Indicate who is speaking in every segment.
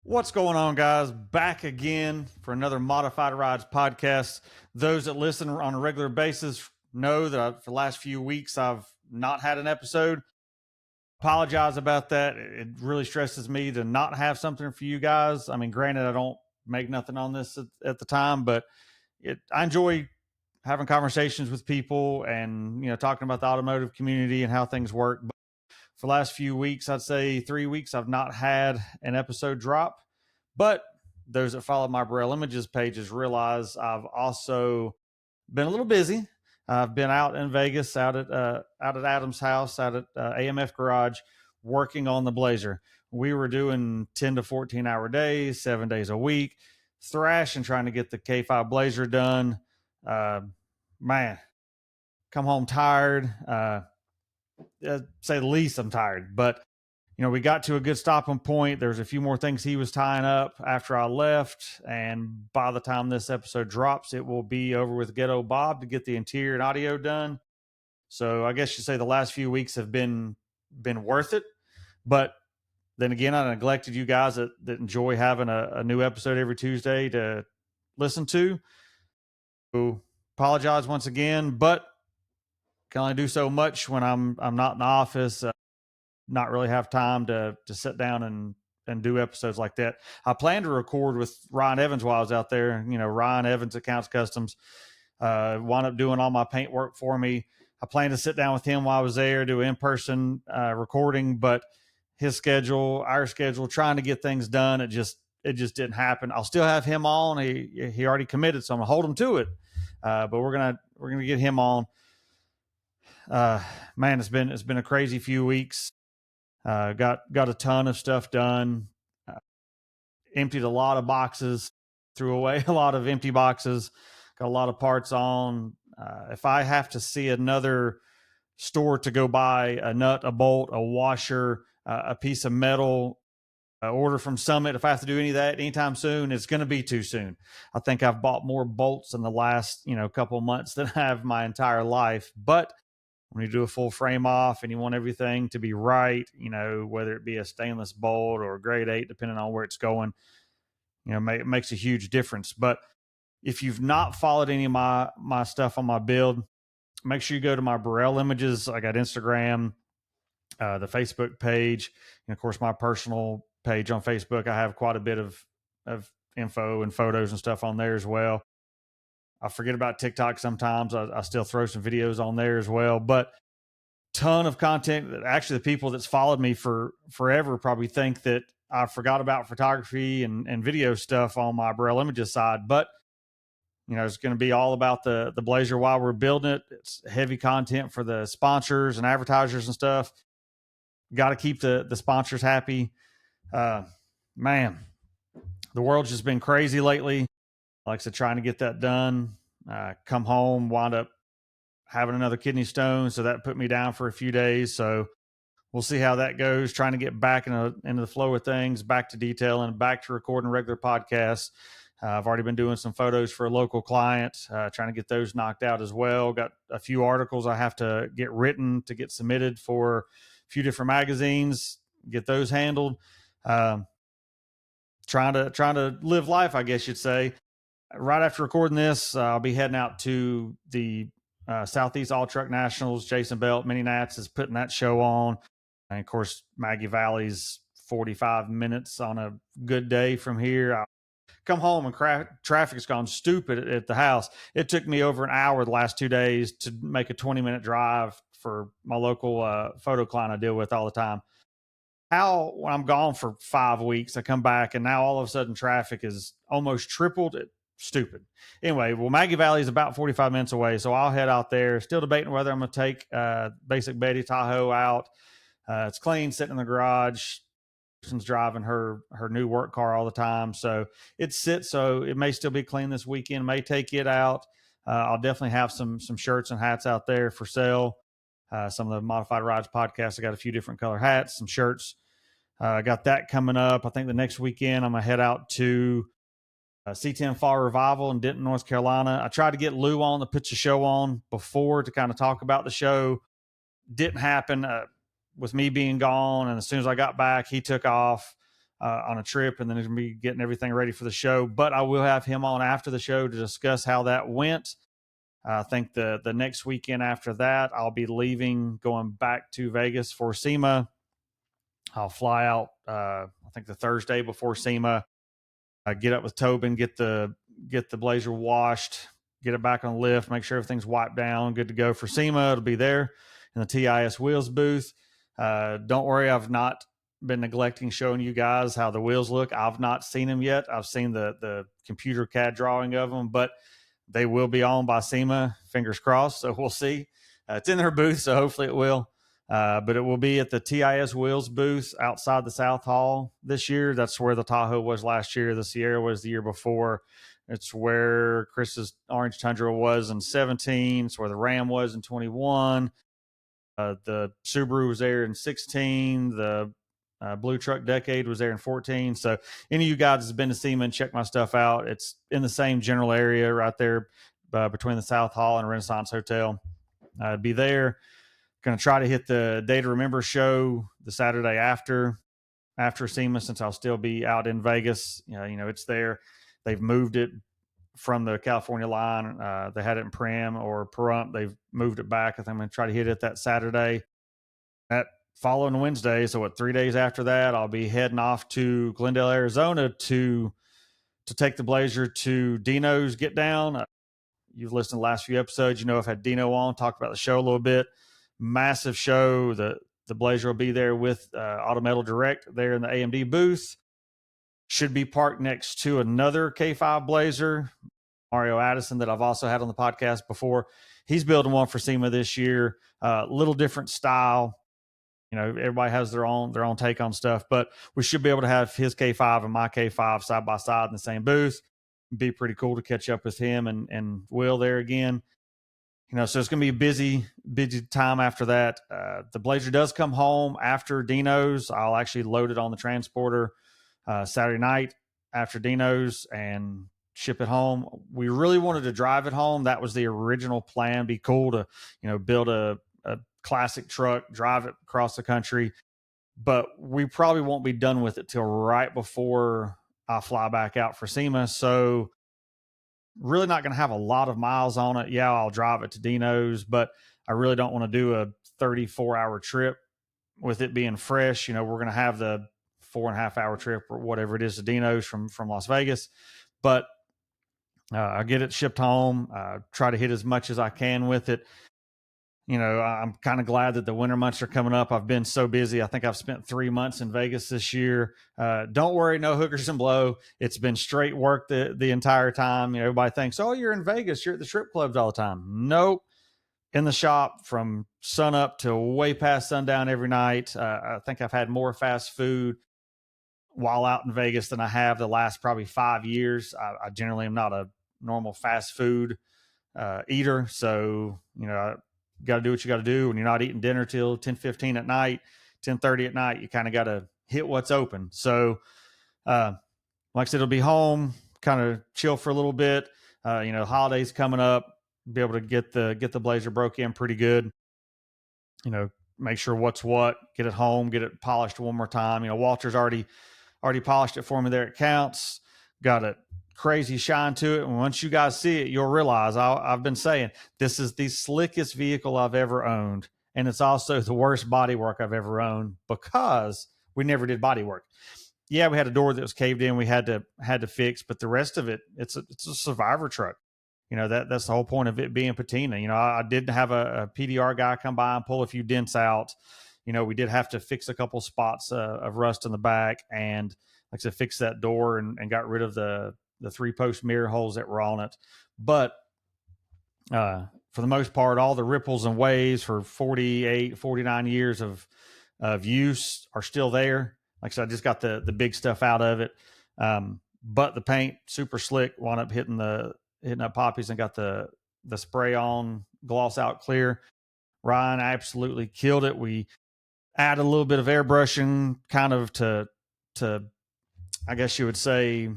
Speaker 1: What's going on, guys? Back again for another Modified Rides podcast. Those that listen on a regular basis know that for the last few weeks I've not had an episode. Apologize about that. It really stresses me to not have something for you guys. I mean, granted, I don't make nothing on this at the time, but I enjoy having conversations with people and talking about the automotive community and how things work. But for the last few weeks, I'd say 3 weeks, I've not had an episode drop. But those that follow my Braille Images pages realize I've also been a little busy. I've been out in Vegas, out at Adam's house, out at AMF Garage, working on the Blazer. We were doing 10 to 14-hour days, 7 days a week, thrashing, trying to get the K5 Blazer done. Man, come home tired. Say the least, I'm tired. But we got to a good stopping point. There's a few more things he was tying up after I left. And by the time this episode drops, it will be over with Ghetto Bob to get the interior and audio done. So I guess you say the last few weeks have been worth it. But then again, I neglected you guys that enjoy having a new episode every Tuesday to listen to. So apologize once again, but can only do so much when I'm not in the office. Not really have time to sit down and do episodes like that. I plan to record with Ryan Evans while I was out there. Ryan Evans Accounts Customs wound up doing all my paint work for me. I plan to sit down with him while I was there, do in-person recording, but his schedule, our schedule, trying to get things done, it just didn't happen. I'll still have him on. He already committed, so I'm gonna hold him to it. But we're gonna get him on. Man, it's been a crazy few weeks. Got a ton of stuff done. Emptied a lot of boxes, threw away a lot of empty boxes. Got a lot of parts on. If I have to see another store to go buy a nut, a bolt, a washer, a piece of metal, order from Summit, if I have to do any of that anytime soon, it's going to be too soon. I think I've bought more bolts in the last couple of months than I have my entire life. But when you do a full frame off and you want everything to be right, whether it be a stainless bolt or a grade 8, depending on where it's going, it makes a huge difference. But if you've not followed any of my stuff on my build, make sure you go to my Braille Images. I got Instagram, the Facebook page, and of course my personal page on Facebook. I have quite a bit of info and photos and stuff on there as well. I forget about TikTok sometimes. I still throw some videos on there as well, but ton of content that actually the people that's followed me for forever probably think that I forgot about photography and video stuff on my Braille Images side. But it's going to be all about the Blazer while we're building it. It's heavy content for the sponsors and advertisers and stuff. Got to keep the sponsors happy. Man, the world's just been crazy lately. Like I said, trying to get that done. Come home, wound up having another kidney stone, so that put me down for a few days. So we'll see how that goes. Trying to get back into the flow of things, back to detailing, back to recording regular podcasts. I've already been doing some photos for a local client, trying to get those knocked out as well. Got a few articles I have to get written to get submitted for a few different magazines, get those handled. Trying to live life, I guess you'd say. Right after recording this, I'll be heading out to the Southeast All Truck Nationals. Jason Belt, Mini Nats is putting that show on. And of course, Maggie Valley's 45 minutes on a good day from here. I come home and traffic's gone stupid at the house. It took me over an hour the last 2 days to make a 20-minute drive for my local photo client I deal with all the time. When I'm gone for 5 weeks, I come back and now all of a sudden traffic is almost tripled. Stupid. Anyway, well, Maggie Valley is about 45 minutes away, so I'll head out there. Still debating whether I'm going to take Basic Betty Tahoe out. It's clean, sitting in the garage. Person's driving her new work car all the time, so it sits. So it may still be clean this weekend. May take it out. I'll definitely have some shirts and hats out there for sale. Some of the Modified Rides podcasts, I got a few different color hats, some shirts. I got that coming up. I think the next weekend I'm gonna head out to C10 Fall Revival in Denton, North Carolina. I tried to get Lou on to put the show on before to kind of talk about the show. Didn't happen with me being gone. And as soon as I got back, he took off. on a trip, and then he's going to be getting everything ready for the show. But I will have him on after the show to discuss how that went. I think the next weekend after that, I'll be leaving, going back to Vegas for SEMA. I'll fly out, I think the Thursday before SEMA. Get up with Tobin, get the Blazer washed, get it back on lift, make sure everything's wiped down, good to go for SEMA. It'll be there in the TIS wheels booth. Don't worry, I've not been neglecting showing you guys how the wheels look. I've not seen them yet. I've seen the computer CAD drawing of them, but they will be on by SEMA, fingers crossed. So we'll see. It's in their booth, so hopefully it will. But it will be at the TIS Wheels booth outside the South Hall this year. That's where the Tahoe was last year. The Sierra was the year before. It's where Chris's Orange Tundra was in 17. It's where the Ram was in 21. The Subaru was there in 16. The Blue Truck Decade was there in 14. So any of you guys has been to SEMA and check my stuff out. It's in the same general area right there between the South Hall and Renaissance Hotel. I'd be there. Going to try to hit the Day to Remember show the Saturday after SEMA, since I'll still be out in Vegas. It's there. They've moved it from the California line. They had it in Prim or Pahrump. They've moved it back. I think I'm going to try to hit it that Saturday. That following Wednesday, so 3 days after that, I'll be heading off to Glendale, Arizona to take the Blazer to Dino's Get Down. You've listened to the last few episodes. I've had Dino on, talked about the show a little bit. Massive show. The Blazer will be there with Auto Metal Direct there in the AMD booth. Should be parked next to another K5 Blazer, Mario Addison, that I've also had on the podcast before. He's building one for SEMA this year. Little different style. Everybody has their own take on stuff, but we should be able to have his K5 and my K5 side by side in the same booth. It'd be pretty cool to catch up with him and Will there again. So it's going to be a busy time after that. The Blazer does come home after Dino's. I'll actually load it on the transporter Saturday night after Dino's and ship it home. We really wanted to drive it home. That was the original plan. Be cool to, build a classic truck, drive it across the country. But we probably won't be done with it till right before I fly back out for SEMA. So really not going to have a lot of miles on it. Yeah, I'll drive it to Dino's, but I really don't want to do a 34-hour trip with it being fresh. We're going to have the 4.5-hour trip or whatever it is to Dino's from Las Vegas. But I get it shipped home. Try to hit as much as I can with it. I'm kind of glad that the winter months are coming up. I've been so busy. I think I've spent 3 months in Vegas this year. Don't worry, no hookers and blow. It's been straight work the entire time. Everybody thinks, oh, you're in Vegas, you're at the strip clubs all the time. Nope. In the shop from sun up to way past sundown every night. I think I've had more fast food while out in Vegas than I have the last probably 5 years. I generally am not a normal fast food eater. So, got to do what you got to do. When you're not eating dinner till 10:15 at night, 10:30 at night, you kind of got to hit what's open. So, like I said, it'll be home, kind of chill for a little bit. Holidays coming up, be able to get the Blazer broke in pretty good. Make sure what's what, get it home, get it polished one more time. Walter's already polished it for me there at Counts. Got a crazy shine to it. And once you guys see it, you'll realize I've been saying this is the slickest vehicle I've ever owned. And it's also the worst body work I've ever owned because we never did body work. Yeah, we had a door that was caved in. We had to fix, but the rest of it, it's a survivor truck. That's the whole point of it being patina. I did have a PDR guy come by and pull a few dents out. We did have to fix a couple spots of rust in the back, and like I said, fix that door and got rid of the 3-post mirror holes that were on it. But for the most part, all the ripples and waves for 48, 49 years of use are still there. Like I said, I just got the big stuff out of it. But the paint, super slick, wound up hitting up poppies and got the spray on gloss out clear. Ryan absolutely killed it. We added a little bit of airbrushing kind of to I guess you would say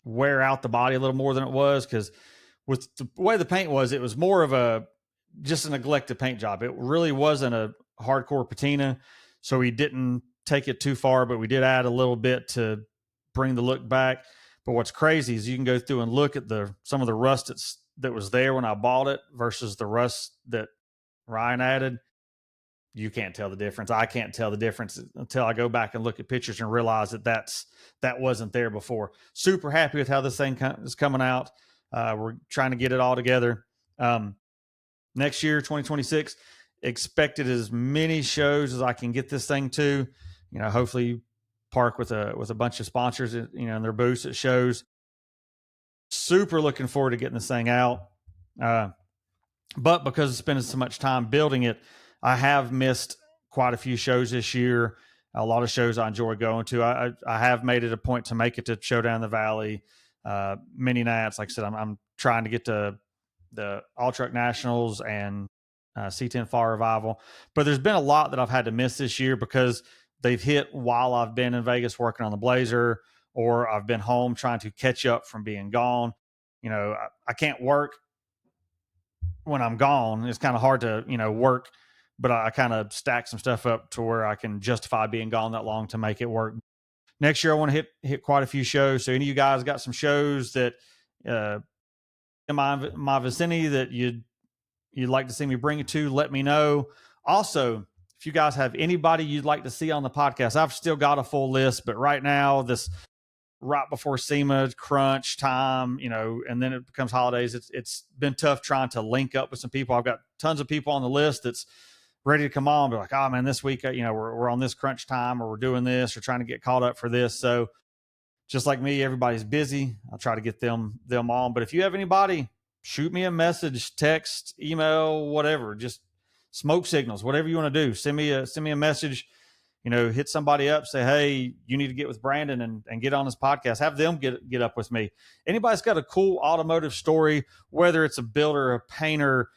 Speaker 1: wear out the body a little more than it was, because with the way the paint was, it was more of just a neglected paint job. It really wasn't a hardcore patina, so we didn't take it too far, but we did add a little bit to bring the look back. But what's crazy is you can go through and look at some of the rust that was there when I bought it versus the rust that Ryan added. You can't tell the difference. I can't tell the difference until I go back and look at pictures and realize that wasn't there before. Super happy with how this thing is coming out. We're trying to get it all together. Next year, 2026, expected as many shows as I can get this thing to. Hopefully park with a bunch of sponsors, in their booths at shows. Super looking forward to getting this thing out. But because it's spending so much time building it, I have missed quite a few shows this year. A lot of shows I enjoy going to. I have made it a point to make it to Showdown in the Valley, mini nats. Like I said, I'm trying to get to the All Truck Nationals and C10 Fall Revival. But there's been a lot that I've had to miss this year because they've hit while I've been in Vegas working on the Blazer, or I've been home trying to catch up from being gone. I can't work when I'm gone. It's kind of hard to, work, but I kind of stack some stuff up to where I can justify being gone that long to make it work. Next year, I want to hit quite a few shows. So any of you guys got some shows that in my vicinity that you'd like to see me bring it to, let me know. Also, if you guys have anybody you'd like to see on the podcast, I've still got a full list, but right now, this right before SEMA crunch time, and then it becomes holidays. It's been tough trying to link up with some people. I've got tons of people on the list that's ready to come on. Be like, oh man, this week, we're on this crunch time, or we're doing this, or trying to get caught up for this. So just like me, everybody's busy. I'll try to get them on. But if you have anybody, shoot me a message, text, email, whatever. Just smoke signals, whatever you want to do. Send me a message. Hit somebody up, say, hey, you need to get with Brandon and get on this podcast. Have them get up with me. Anybody's got a cool automotive story, whether it's a builder, a painter,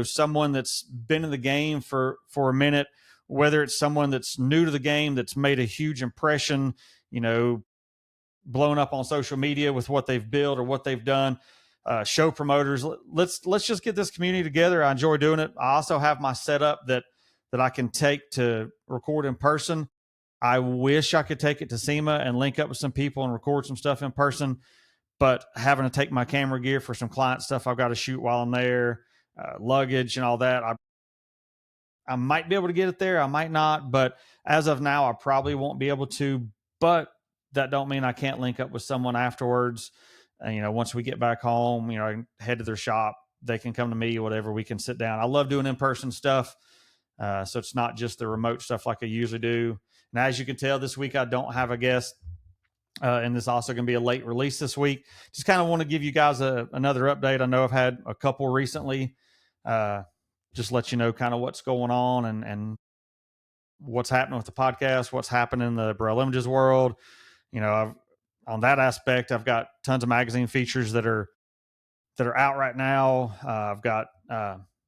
Speaker 1: someone that's been in the game for a minute, whether it's someone that's new to the game that's made a huge impression, blown up on social media with what they've built or what they've done. Show promoters. Let's just get this community together. I enjoy doing it. I also have my setup that I can take to record in person. I wish I could take it to SEMA and link up with some people and record some stuff in person, but having to take my camera gear for some client stuff I've got to shoot while I'm there, luggage and all that. I might be able to get it there. I might not, but as of now, I probably won't be able to, but that don't mean I can't link up with someone afterwards. And, once we get back home, I can head to their shop. They can come to me, whatever. We can sit down. I love doing in-person stuff. So it's not just the remote stuff like I usually do. And as you can tell, this week I don't have a guest. And this is also going to be a late release this week. Just kind of want to give you guys another update. I know I've had a couple recently. Just let you know kind of what's going on and what's happening with the podcast, what's happening in the Braille Images world. On that aspect, I've got tons of magazine features that are out right now. I've got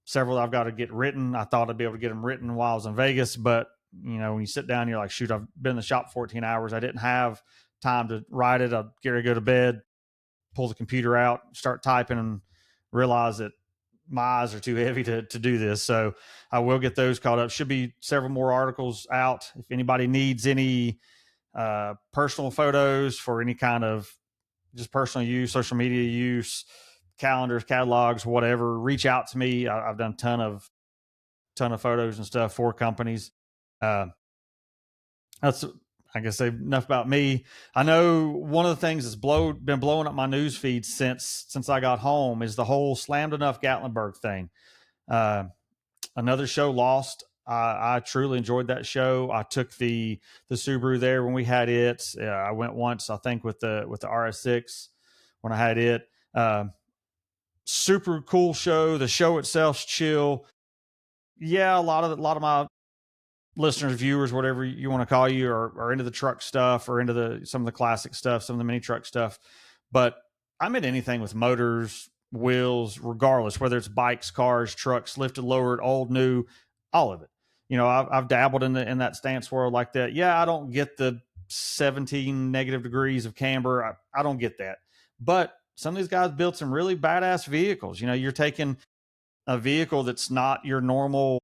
Speaker 1: several I've got to get written. I thought I'd be able to get them written while I was in Vegas, but when you sit down, you're like, shoot, I've been in the shop 14 hours. I didn't have time to write it. I'd go to bed, pull the computer out, start typing, and realize that my eyes are too heavy to do this. So I will get those caught up. Should be several more articles out. If anybody needs any personal photos for any kind of just personal use, social media use, calendars, catalogs, whatever, reach out to me. I've done ton of photos and stuff for companies. That's, I guess, enough about me. I know one of the things that's been blowing up my news feed since I got home is the whole Slammedenuff Gatlinburg thing. Another show lost. I truly enjoyed that show. I took the Subaru there when we had it. I went once, I think, with the RS6 when I had it. Super cool show. The show itself's chill. Yeah, a lot of my listeners, viewers, whatever you want to call you, are into the truck stuff or into some of the classic stuff, some of the mini truck stuff. But I'm into anything with motors, wheels, regardless, whether it's bikes, cars, trucks, lifted, lowered, old, new, all of it. I've dabbled in that stance world like that. Yeah, I don't get the 17 negative degrees of camber. I don't get that. But some of these guys built some really badass vehicles. You're taking a vehicle that's not your normal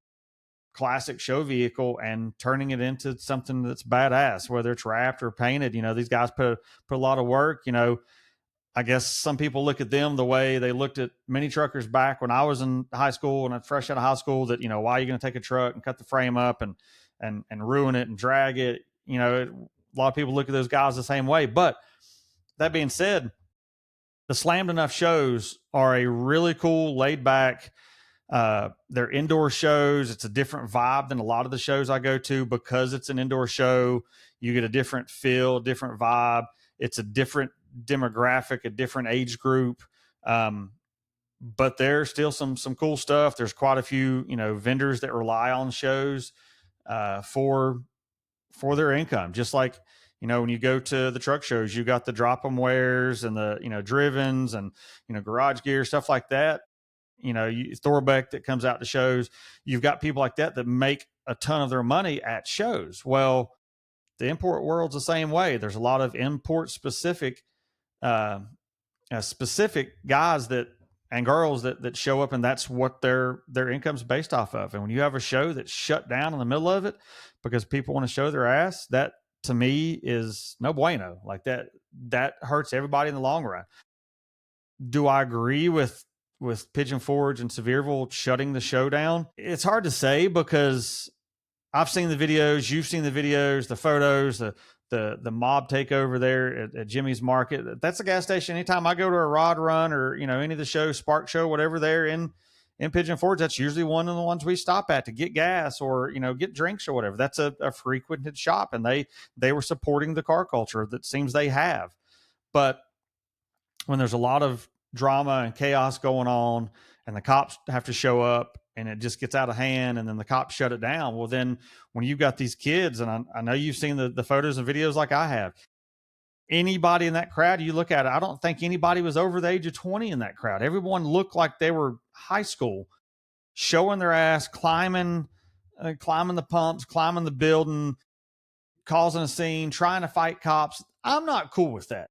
Speaker 1: classic show vehicle and turning it into something that's badass, whether it's wrapped or painted. These guys put a lot of work. I guess some people look at them the way they looked at mini truckers back when I was in high school and I'm fresh out of high school, that, why are you going to take a truck and cut the frame up and ruin it and drag it? A lot of people look at those guys the same way. But that being said, the Slammedenuff shows are a really cool, laid back, they're indoor shows. It's a different vibe than a lot of the shows I go to, because it's an indoor show. You get a different feel, different vibe. It's a different demographic, a different age group. But there's still some cool stuff. There's quite a few, vendors that rely on shows for their income. Just like, when you go to the truck shows, you got the drop 'em wares and the, drivens and, garage gear, stuff like that. Thorbeck that comes out to shows. You've got people like that make a ton of their money at shows. Well, the import world's the same way. There's a lot of import specific guys and girls that show up, and that's what their income's based off of. And when you have a show that's shut down in the middle of it because people want to show their ass, that to me is no bueno. Like that hurts everybody in the long run. Do I agree with Pigeon Forge and Sevierville shutting the show down? It's hard to say, because I've seen the videos, you've seen the videos, the photos, the mob takeover there at Jimmy's Market. That's a gas station. Anytime I go to a rod run or, any of the shows, Spark Show, whatever, there in Pigeon Forge, that's usually one of the ones we stop at to get gas or, get drinks or whatever. That's a frequented shop, and they were supporting the car culture that seems they have. But when there's a lot of drama and chaos going on and the cops have to show up and it just gets out of hand and then the cops shut it down, well, then when you've got these kids, and I know you've seen the photos and videos like I have, anybody in that crowd, you look at it, I don't think anybody was over the age of 20 in that crowd. Everyone looked like they were high school, showing their ass, climbing the pumps, climbing the building, causing a scene, trying to fight cops. I'm not cool with that.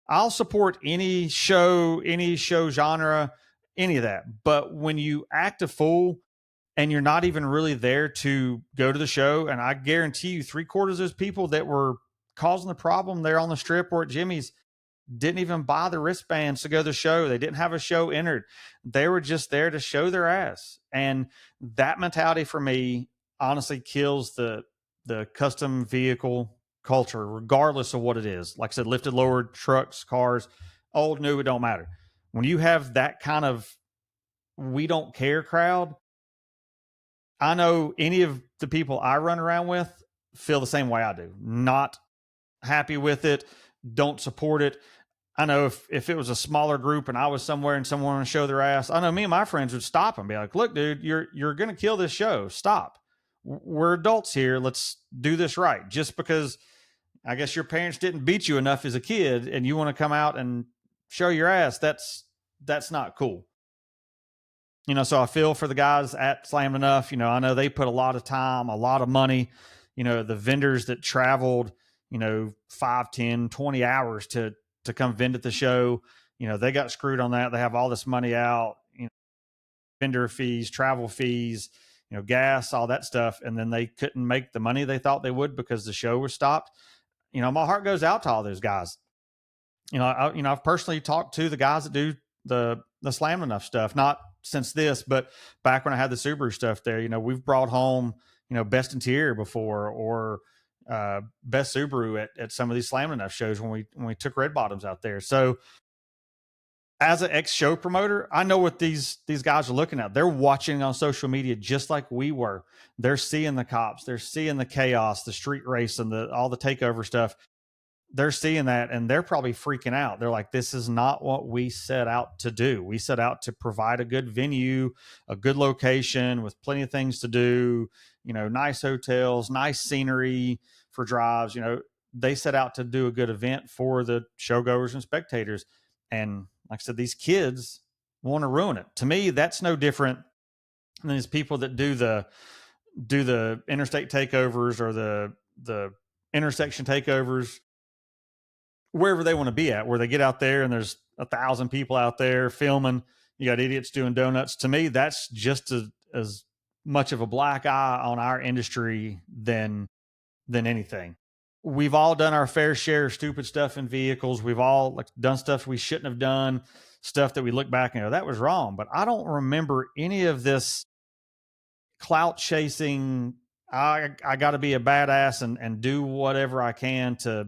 Speaker 1: I'll support any show genre, any of that. But when you act a fool and you're not even really there to go to the show, and I guarantee you 3/4 of those people that were causing the problem there on the strip or at Jimmy's didn't even buy the wristbands to go to the show. They didn't have a show entered. They were just there to show their ass. And that mentality for me honestly kills the custom vehicle culture, regardless of what it is. Like I said, lifted, lowered, trucks, cars, old, new, it don't matter. When you have that kind of we don't care crowd, I know any of the people I run around with feel the same way I do. Not happy with it, don't support it. I know if it was a smaller group and I was somewhere and someone wanted to show their ass, I know me and my friends would stop and be like, look, dude, you're going to kill this show. Stop. We're adults here. Let's do this right. Just because I guess your parents didn't beat you enough as a kid and you want to come out and show your ass, that's not cool. So I feel for the guys at Slammedenuff. I know they put a lot of time, a lot of money, the vendors that traveled, 5, 10, 20 hours to come vend at the show, they got screwed on that. They have all this money out, vendor fees, travel fees, gas, all that stuff. And then they couldn't make the money they thought they would because the show was stopped. My heart goes out to all those guys. I've personally talked to the guys that do the Slammedenuff stuff, not since this, but back when I had the Subaru stuff there. We've brought home, best interior before, or best Subaru at some of these Slammedenuff shows when we took Red Bottoms out there. So as an ex-show promoter, I know what these guys are looking at. They're watching on social media just like we were. They're seeing the cops. They're seeing the chaos, the street race, and all the takeover stuff. They're seeing that, and they're probably freaking out. They're like, this is not what we set out to do. We set out to provide a good venue, a good location with plenty of things to do, nice hotels, nice scenery for drives. They set out to do a good event for the showgoers and spectators. And like I said, these kids want to ruin it. To me, that's no different than these people that do the interstate takeovers or the intersection takeovers, wherever they want to be at, where they get out there and there's 1,000 people out there filming. You got idiots doing donuts. To me, that's just as much of a black eye on our industry than anything. We've all done our fair share of stupid stuff in vehicles. We've all like done stuff we shouldn't have done, stuff that we look back and go, that was wrong. But I don't remember any of this clout chasing. I got to be a badass and do whatever I can to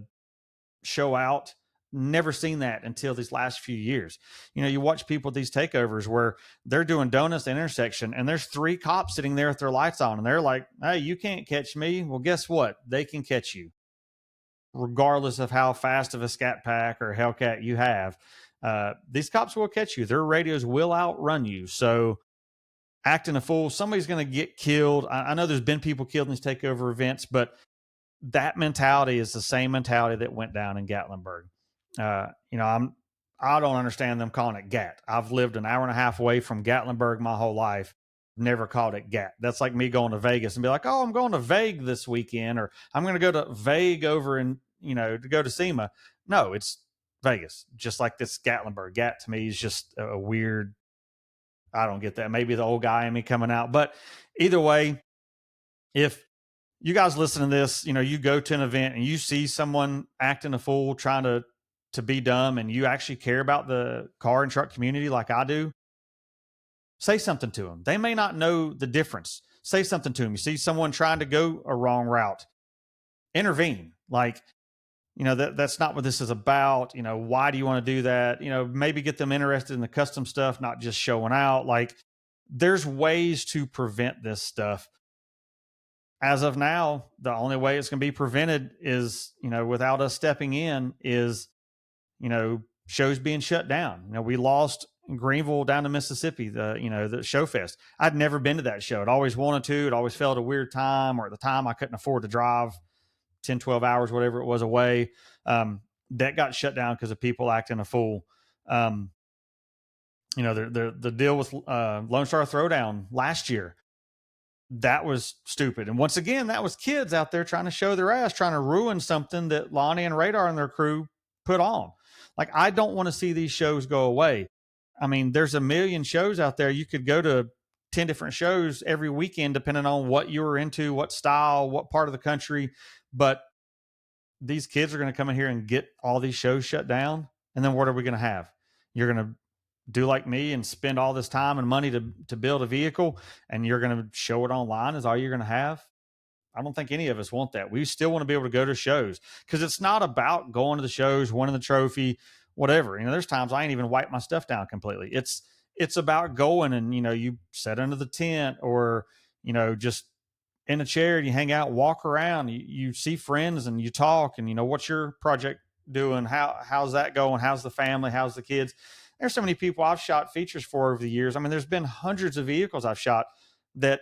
Speaker 1: show out. Never seen that until these last few years. You watch people at these takeovers where they're doing donuts at an intersection and there's 3 cops sitting there with their lights on and they're like, hey, you can't catch me. Well, guess what? They can catch you regardless of how fast of a scat pack or Hellcat you have. These cops will catch you. Their radios will outrun you. So acting a fool, somebody's going to get killed. I know there's been people killed in these takeover events, but that mentality is the same mentality that went down in Gatlinburg. I don't understand them calling it Gat. I've lived an hour and a half away from Gatlinburg my whole life. Never called it Gat. That's like me going to Vegas and be like, oh, I'm going to Vague this weekend, or I'm going to go to Vague over and to go to SEMA. No, it's Vegas. Just like this Gatlinburg. Gat to me is just a weird. I don't get that. Maybe the old guy in me coming out, but either way, if you guys listen to this, you go to an event and you see someone acting a fool, trying to be dumb, and you actually care about the car and truck community like I do, say something to them. They may not know the difference. Say something to them. You see someone trying to go a wrong route, intervene. Like, that's not what this is about. Why do you want to do that? Maybe get them interested in the custom stuff, not just showing out. Like, there's ways to prevent this stuff. As of now, the only way it's going to be prevented is, without us stepping in, is, shows being shut down. We lost Greenville down to Mississippi, the show fest. I'd never been to that show. I'd always wanted to. It always felt a weird time, or at the time I couldn't afford to drive 10, 12 hours, whatever it was away. That got shut down because of people acting a fool. The deal with Lone Star Throwdown last year, that was stupid. And once again, that was kids out there trying to show their ass, trying to ruin something that Lonnie and Radar and their crew put on. Like, I don't want to see these shows go away. I mean, there's a million shows out there. You could go to 10 different shows every weekend, depending on what you were into, what style, what part of the country. But these kids are going to come in here and get all these shows shut down. And then what are we going to have? You're going to do like me and spend all this time and money to build a vehicle, and you're going to show it online is all you're going to have. I don't think any of us want that. We still want to be able to go to shows, because it's not about going to the shows, winning the trophy, whatever. There's times I ain't even wipe my stuff down completely. It's about going and, you sit under the tent, or, just in a chair and you hang out, walk around, you see friends and you talk, and, what's your project doing? How's that going? How's the family? How's the kids? There's so many people I've shot features for over the years. I mean, there's been hundreds of vehicles I've shot that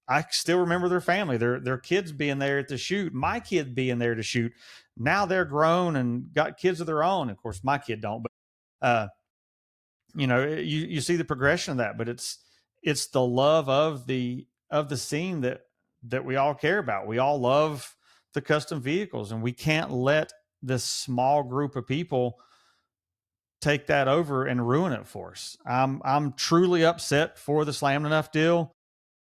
Speaker 1: I still remember their family, their kids being there at the shoot, my kid being there to shoot. Now they're grown and got kids of their own. Of course, my kid don't, but you see the progression of that. But it's the love of the scene that we all care about. We all love the custom vehicles, and we can't let this small group of people take that over and ruin it for us. I'm truly upset for the Slammedenuff deal.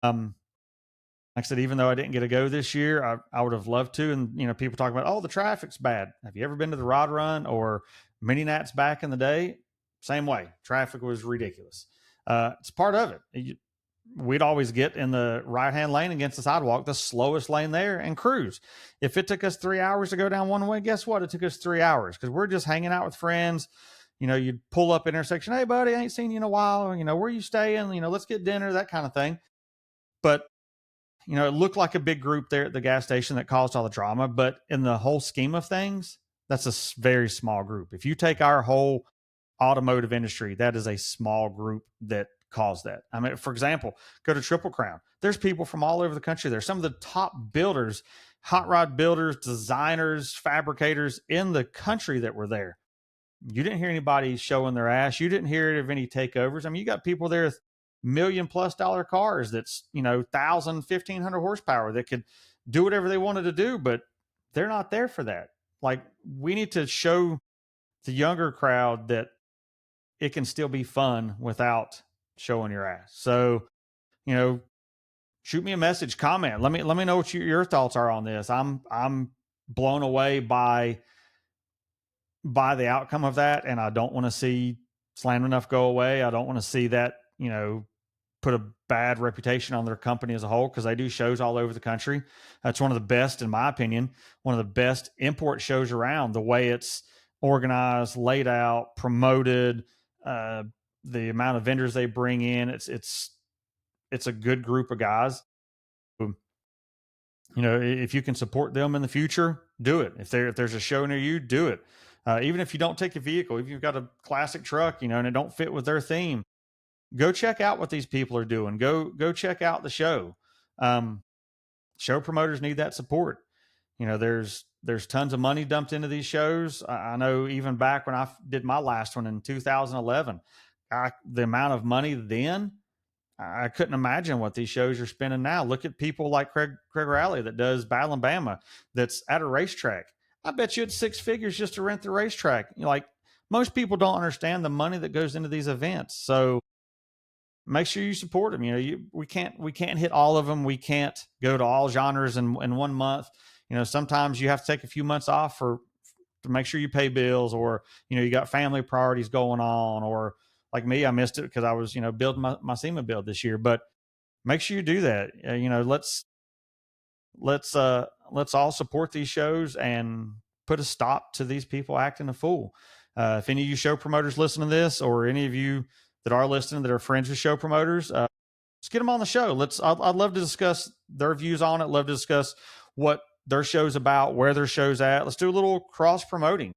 Speaker 1: Like I said, even though I didn't get to go this year, I would have loved to. And people talk about, oh, the traffic's bad. Have you ever been to the Rod Run or Mini Nats back in the day? Same way. Traffic was ridiculous. It's part of it. We'd always get in the right-hand lane against the sidewalk, the slowest lane there, and cruise. If it took us 3 hours to go down one way, guess what? It took us 3 hours, because we're just hanging out with friends. You'd pull up intersection. Hey, buddy, I ain't seen you in a while. Where you staying? Let's get dinner, that kind of thing. But, it looked like a big group there at the gas station that caused all the drama. But in the whole scheme of things, that's a very small group. If you take our whole automotive industry, that is a small group that caused that. I mean, for example, go to Triple Crown. There's people from all over the country there. Some of the top builders, hot rod builders, designers, fabricators in the country that were there. You didn't hear anybody showing their ass. You didn't hear of any takeovers. I mean, you got people there with $1,000,000+ cars that's, 1,000, 1,500 horsepower that could do whatever they wanted to do, but they're not there for that. Like, we need to show the younger crowd that it can still be fun without showing your ass. So, shoot me a message, comment. Let me know what your thoughts are on this. I'm blown away by the outcome of that, and I don't want to see Slammedenuff go away. I don't want to see that, put a bad reputation on their company as a whole, because they do shows all over the country. That's one of the best, in my opinion, one of the best import shows around. The way it's organized, laid out, promoted, uh, the amount of vendors they bring in, it's a good group of guys. If you can support them in the future, do it. If there's a show near you, do it. Even if you don't take a vehicle, if you've got a classic truck, and it don't fit with their theme, go check out what these people are doing. Go check out the show. Um, Show promoters need that support. There's tons of money dumped into these shows. I know even back when I did my last one in 2011, the amount of money then, I couldn't imagine what these shows are spending now. Look at people like Craig Rowley that does Battle in Bama, that's at a racetrack. I bet you it's six figures just to rent the racetrack. Like, most people don't understand the money that goes into these events. So make sure you support them. We can't hit all of them. We can't go to all genres in 1 month. Sometimes you have to take a few months off to make sure you pay bills, or you got family priorities going on, or like me, I missed it because I was building my SEMA build this year. But make sure you do that. Let's all support these shows and put a stop to these people acting a fool. If any of you show promoters listen to this, or any of you that are listening that are friends with show promoters, just get them on the show. I'd love to discuss their views on it. Love to discuss what their show's about, where their show's at. Let's do a little cross promoting.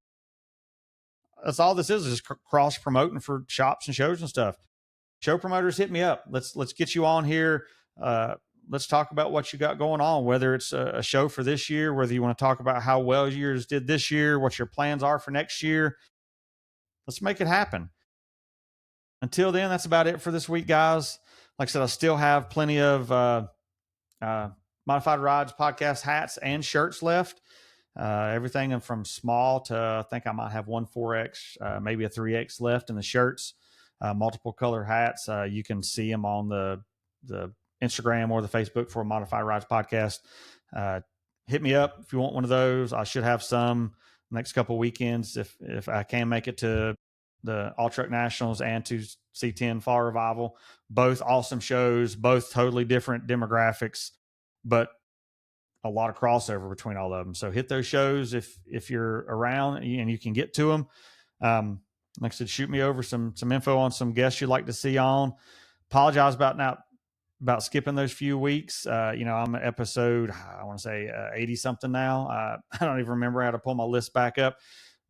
Speaker 1: That's all this is cross promoting for shops and shows and stuff. Show promoters, hit me up. Let's get you on here. Let's talk about what you got going on, whether it's a show for this year, whether you want to talk about how well yours did this year, what your plans are for next year. Let's make it happen. Until then, that's about it for this week, guys. Like I said, I still have plenty of Modified Rides podcast hats and shirts left. Everything from small to, I think I might have one 4X, maybe a 3X left in the shirts. Multiple color hats. You can see them on the Instagram or the Facebook for Modified Rides podcast. Hit me up if you want one of those. I should have some next couple weekends if I can make it to the All Truck Nationals and to C10 Fall Revival. Both awesome shows, both totally different demographics, but a lot of crossover between all of them. So hit those shows if you're around and you can get to them. Like I said, shoot me over some info on some guests you'd like to see on. Apologize about skipping those few weeks. I'm at episode, I want to say 80 something now. I don't even remember how to pull my list back up,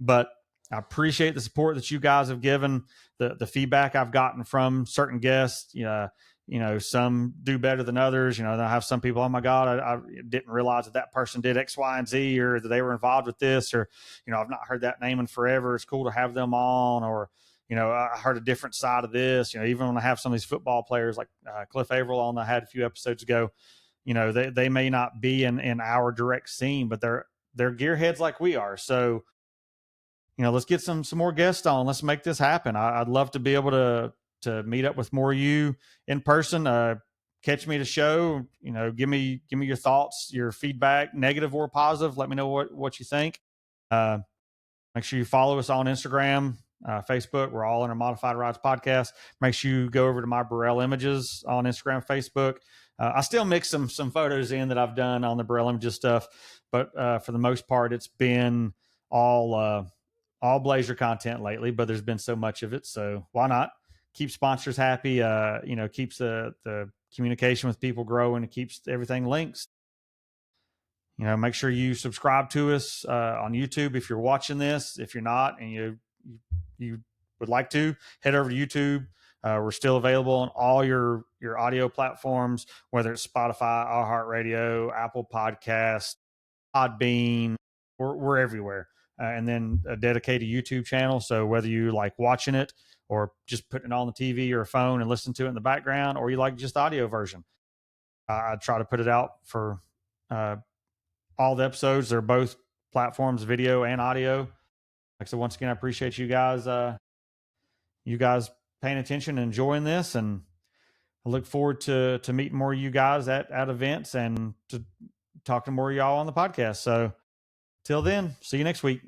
Speaker 1: but I appreciate the support that you guys have given, the feedback I've gotten from certain guests. Some do better than others. I have some people, oh my God, I didn't realize that person did X, Y, and Z, or that they were involved with this, or, I've not heard that name in forever. It's cool to have them on, or, I heard a different side of this. Even when I have some of these football players like Cliff Averill on, I had a few episodes ago, they may not be in our direct scene, but they're gearheads like we are. So, let's get some more guests on. Let's make this happen. I'd love to be able to meet up with more of you in person. Catch me at a show. Give me your thoughts, your feedback, negative or positive. Let me know what you think. Make sure you follow us on Instagram, Facebook. We're all in our Modified Rides podcast. Make sure you go over to my Burrell Images on Instagram, Facebook. I still mix some photos in that I've done on the Burrell Images stuff, but for the most part, it's been all Blazer content lately. But there's been so much of it, so why not? Keep sponsors happy. Keeps the communication with people growing. It keeps everything links. Make sure you subscribe to us on YouTube if you're watching this. If you're not and you would like to, head over to YouTube. We're still available on all your audio platforms, whether it's Spotify, iHeartRadio, Apple Podcasts, Podbean. We're everywhere. And then a dedicated YouTube channel. So whether you like watching it or just putting it on the TV or a phone and listen to it in the background, or you like just the audio version, I try to put it out for all the episodes. They're both platforms, video and audio. Like I said, once again, I appreciate you guys paying attention and enjoying this. And I look forward to meeting more of you guys at events and to talking to more of y'all on the podcast. So till then, see you next week.